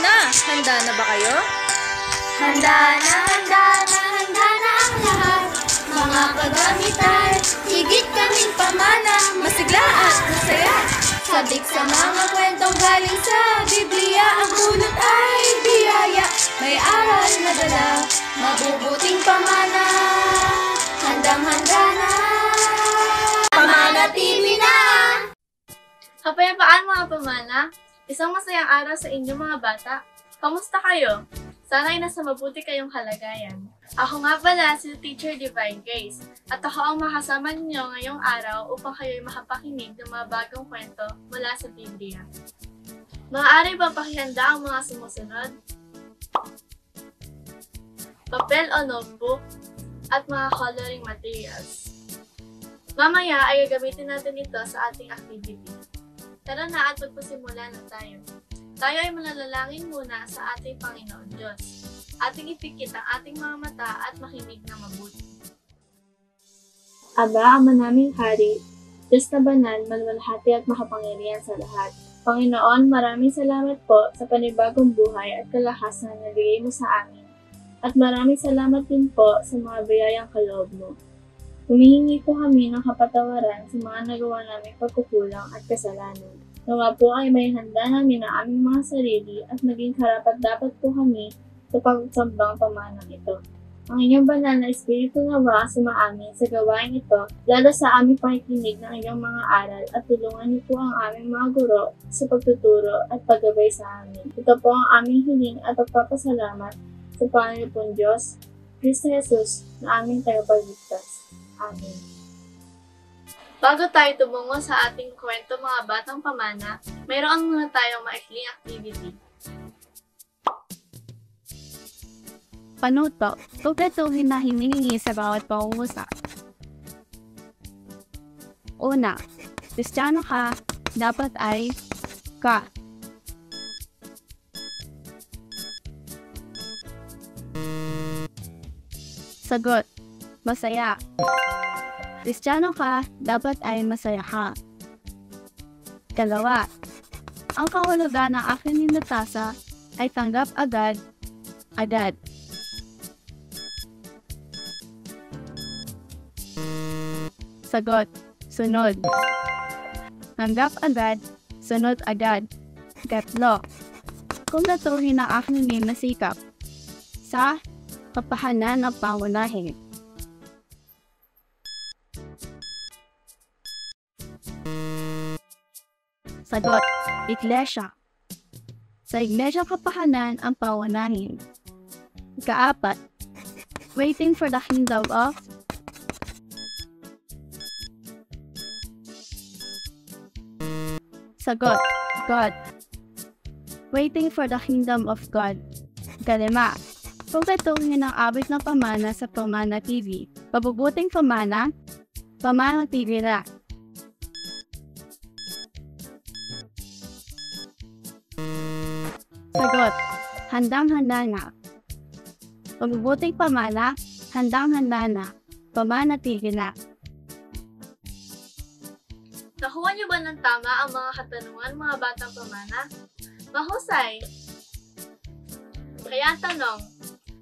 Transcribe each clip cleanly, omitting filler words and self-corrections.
na! Handa na ba kayo? Handa na, handa na, handa na ang lahat. Mga kagamitan, higit kaming pamana. Masigla at masaya! Sabik sa mga kwentong galing sa Biblia. Ang bunot ay biyaya, may aral na dala, mabubuting pamana. Handang-handa na, Pamana TV na! Kapayapaan mga pamana! Isang masayang araw sa inyong mga bata. Kamusta kayo? Sana ay nasa mabuti kayong kalagayan. Ako nga pala si Teacher Divine Grace at ako ang makasama ninyo ngayong araw upang kayo'y makapakinig ng mga bagong kwento mula sa Biblia. Maaari ba pakihanda ang mga sumusunod? Papel o notebook at mga coloring materials. Mamaya ay gagamitin natin ito sa ating activity. Tara na at magpasimula na tayo. Tayo ay manalangin muna sa ating Panginoon Diyos. Ating ipikit ang ating mga mata at makinig na mabuti. Aba, Ama naming Hari, Diyos na banal, maluwalhati at makapangyarihan sa lahat. Panginoon, maraming salamat po sa panibagong buhay at kalakasan na nabigay mo sa amin. At maraming salamat din po sa mga biyayang kaloob mo. Humihingi po kami ng kapatawaran sa mga nagawa naming pagkukulang at kasalanan. Nawa po ay may handa namin ang aming mga sarili at maging karapat-dapat po kami sa pagsambang pamanang ito. Ang inyong banal na Espiritu nawa sumaamin sa gawain ito, lalo sa aming pakikinig ng inyong mga aral at tulungan niyo po ang aming mga guro sa pagtuturo at paggabay sa amin. Ito po ang aming hiling at pagpapasalamat sa Panginoon pong Diyos, Kristo Jesus, na aming tagapagligtas. Amen. Bago tayo tumungo sa ating kwento mga batang pamana, mayroon muna tayong maikling activity. Panuto, kumpletuhin na hinihingi sa bawat pangungusap. Una, Kristiyano ka, dapat ay ka. Sagot, masaya. Kristiyano ka, dapat ay masaya ka. Dalawa, ang kahulugan ng aking ninatasa ay tanggap agad. Sagot, sunod. Tanggap agad, sunod agad. Tatlo, kumpletuhin ang aking ninasikap sa kapahanan ng pangunahin. Sagot, iglesia. Sa iglesia kapahanan ang paunahin. Ikaapat, waiting for the kingdom of Sagot, God. Waiting for the kingdom of God. Ikalima, kumpletuhin ang abot ng pamana sa Pamana TV. Pabubuting pamana, Pamana TV na. Sagot, handang-handa na. Pabubuting pamana, handang-handa na. Pamana TV na. Nakuha niyo ba ng tama ang mga katanungan mga batang pamana? Mahusay! Kaya ang tanong,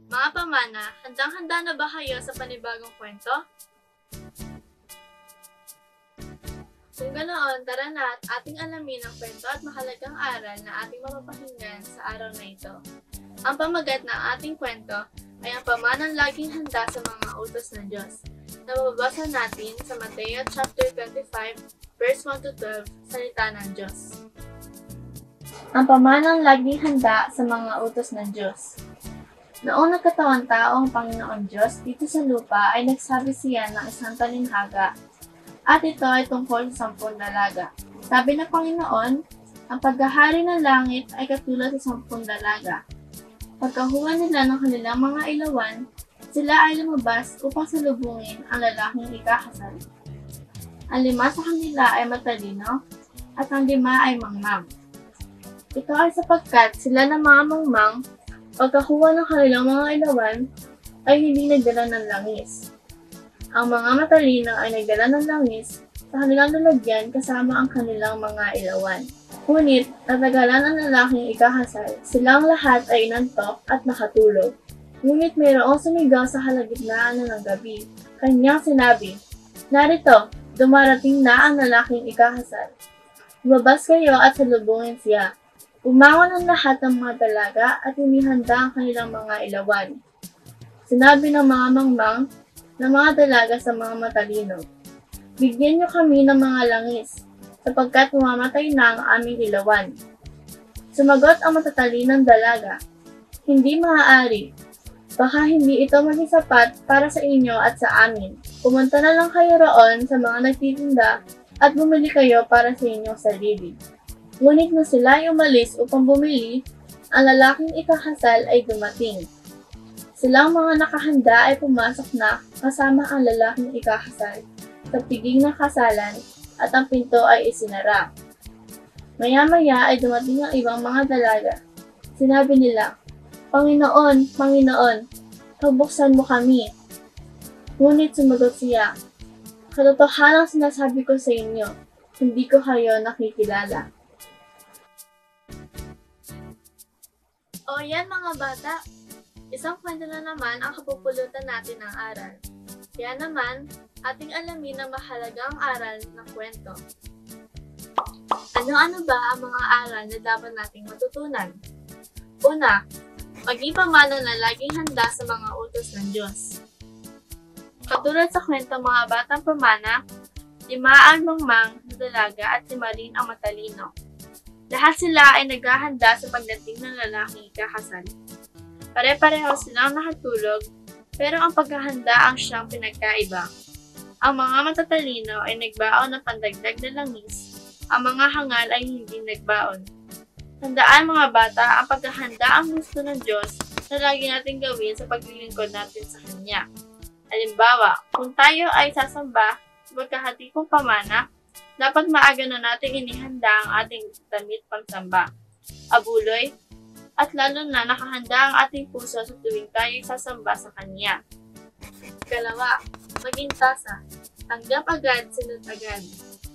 mga pamana, handang-handa na ba kayo sa panibagong kwento? Kung ganoon, tara na at ating alamin ang kwento at mahalagang aral na ating mapapakinggan sa araw na ito. Ang pamagat ng ating kwento ay ang pamanang laging handa sa mga utos ng Diyos, na mababasa natin sa Mateo chapter 25, verse 1-12, salita ng Diyos. Ang pamanang laging handa sa mga utos ng Diyos. Noong nagkatawang tao ang Panginoon Diyos dito sa lupa ay nagsabi siya ng isang talinhaga, at ito ay tungkol sa 10 dalaga. Sabi ng Panginoon, ang paghahari ng langit ay katulad sa 10 dalaga. Pagkahuwa nila ng kanilang mga ilawan, sila ay lumabas upang salubungin ang lalaking ikakasal. Ang 5 sa kanila ay matalino, at ang 5 ay mangmang. Ito ay sapagkat sila na mga mangmang, pagkakuha ng kanilang mga ilawan, ay hindi nagdala ng langis. Ang mga matalino ay nagdala ng langis sa kanilang lalagyan kasama ang kanilang mga ilawan. Ngunit, natagalan ang lalaking ikakasal, silang lahat ay inantok at nakatulog. Ngunit mayroong sumigaw sa kalagitnaan ng gabi. Kanyang sinabi, "Narito, dumarating na ang lalaking ikakasal. Lumabas kayo at salubungin siya." Umangon ang lahat ng mga dalaga at inihanda ang kanilang mga ilawan. Sinabi ng mga mangmang ng mga dalaga sa mga matalino, "Bigyan niyo kami ng mga langis, sapagkat mamamatay na ang aming ilawan." Sumagot ang matatalinang dalaga, "Hindi maaari. Baka hindi ito maging sapat para sa inyo at sa amin. Pumunta na lang kayo roon sa mga nagtitinda at bumili kayo para sa inyong sarili." Ngunit na sila ay umalis upang bumili, ang lalaking ikakasal ay dumating. Silang mga nakahanda ay pumasok na kasama ang lalaking ikakasal sa piging ng kasalan at ang pinto ay isinara. Maya-maya ay dumating ang ibang mga dalaga. Sinabi nila, "Panginoon, Panginoon, pagbuksan mo kami." Ngunit sumagot siya, "Katotohanang sinasabi ko sa inyo, hindi ko kayo nakikilala." O yan mga bata, isang kwento na naman ang kapupulutan natin ng aral. Kaya naman, ating alamin ang mahalagang aral ng kwento. Ano-ano ba ang mga aral na dapat nating matutunan? Una, maging pamana na laging handa sa mga utos ng Diyos. Katulad sa kwento mga batang pamana, 5 ang mangmang na dalaga at 5 rin ang matalino. Lahat sila ay naghahanda sa pagdating ng lalaking ikakasal. Pare-pareho silang nakatulog, pero ang paghahanda ang siyang pinagkaiba. Ang mga matatalino ay nagbaon ng pandagdag na langis, ang mga hangal ay hindi nagbaon. Tandaan mga bata, ang paghahanda ang gusto ng Diyos na lagi natin gawin sa paglilingkod natin sa Kanya. Halimbawa, kung tayo ay sasamba sa magkahatipong pamana, dapat maaga na nating inihanda ang ating damit pangsamba, abuloy, at lalo na nakahanda ang ating puso sa tuwing tayo sasamba sa Kanya. Ikalawa, maging tasa. Tanggap agad, sunod agad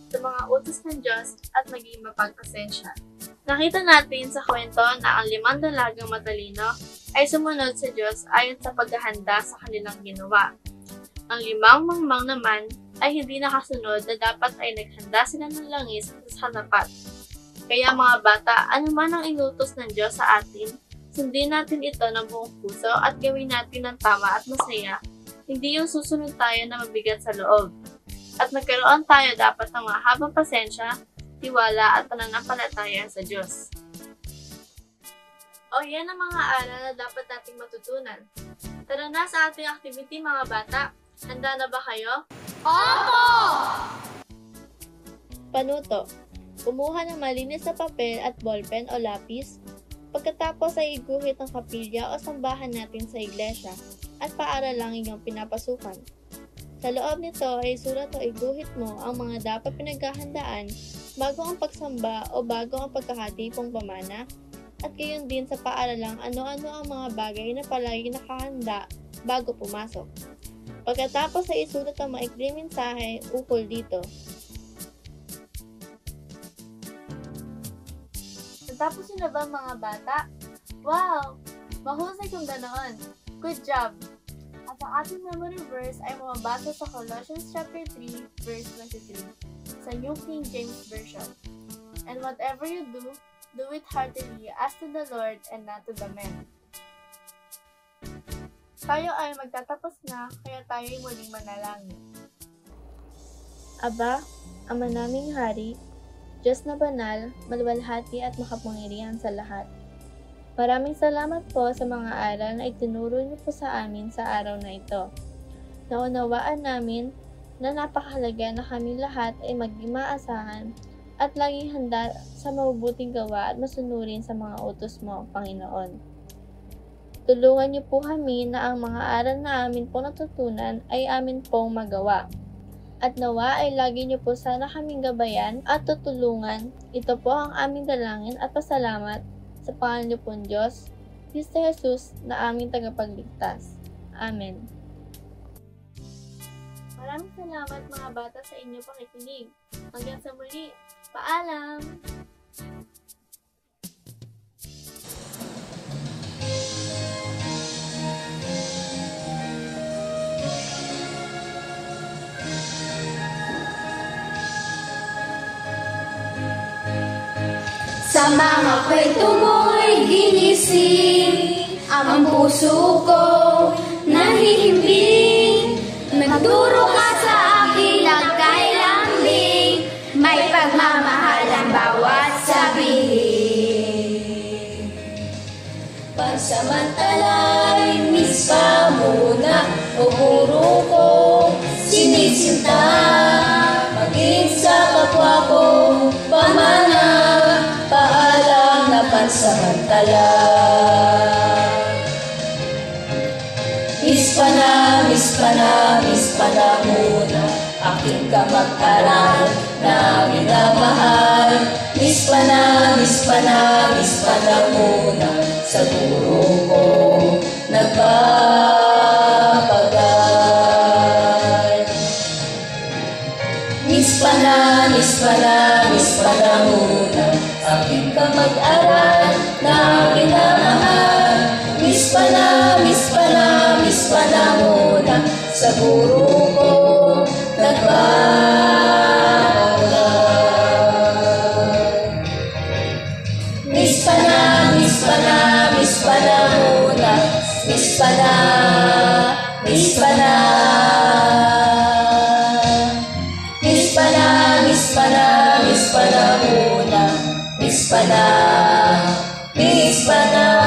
sa mga utos ng Diyos at maging mapagpasensya. Nakita natin sa kwento na ang 5 dalagang matalino ay sumunod sa Diyos ayon sa paghahanda sa kanilang ginawa. Ang 5 mangmang naman ay hindi nakasunod na dapat ay naghanda sila ng langis sa hanapat. Kaya mga bata, ano man ang inutos ng Diyos sa atin, sundin natin ito ng buong puso at gawin natin ng tama at masaya, hindi yung susunod tayo na mabigat sa loob. At magkaroon tayo dapat ng mahabang pasensya, tiwala at pananampalataya sa Diyos. O yan ang mga aral na dapat nating matutunan. Tara na sa ating activity mga bata. Handa na ba kayo? Opo! Panuto. Kumuha ng malinis na papel at ballpen o lapis. Pagkatapos ay iguhit ng kapilya o sambahan natin sa iglesia at paaral lang inyong pinapasukan. Sa loob nito ay sulat o iguhit mo ang mga dapat pinaghahandaan bago ang pagsamba o bago ang pagkakatipong pamana at gayon din sa paaralang ano-ano ang mga bagay na palagi nakahanda bago pumasok. Pagkatapos ay isulat ang maikling mensahe ukol dito. Natapos nyo na ba mga bata? Wow! Mahusay kung ganoon. Good job! At ang ating memory verse ay mababasa sa Colossians chapter 3, verse 23 sa New King James Version. And whatever you do, do it heartily as to the Lord and not to the men. Tayo ay magtatapos na, kaya tayo ay muling manalangin. Aba, Ama naming Hari, Diyos na banal, maluwalhati at makapangyarihan sa lahat. Maraming salamat po sa mga aral na itinuro niyo po sa amin sa araw na ito. Naunawaan namin na napakahalaga na kami lahat ay maging maasahan at laging handa sa mabubuting gawa at masunurin sa mga utos mo, Panginoon. Tulungan niyo po kami na ang mga aral na amin pong natutunan ay amin pong magawa. At nawa ay lagi niyo po sana kaming gabayan at tutulungan. Ito po ang aming dalangin at pasalamat sa pangalan niyo pong Diyos, Kristo Jesus na aming tagapagligtas. Amen. Maraming salamat mga bata sa inyong pakikinig. Hanggang sa muli, paalam! Sa mga kwento mo'y ginising ang puso ko nahihimbing. Nagturo ka sa akin nagkailambing, may pagmamahal ang bawat sabihin. Pansamantala'y miss pa muna o puro ko sinisinta, maging sa kapwa ko pamana, paalam na pansamantala. Miss pa na, miss pa na, miss pa na muna aking kamag-aral na minamahal. Miss pa na, miss pa na, miss pa na muna sa guro ko nagpapagal. Miss pa na, miss pa na, miss pa na muna aking kamag-aral na minamahal. Miss pa na, miss pa na, miss pa na muna sa guro ko nagpapagal. Miss pa na, miss pa na, miss pa na muna. Miss pa na, miss pa na. Miss pa na, miss pa na, miss pa na muna. Miss pa na, miss pa na.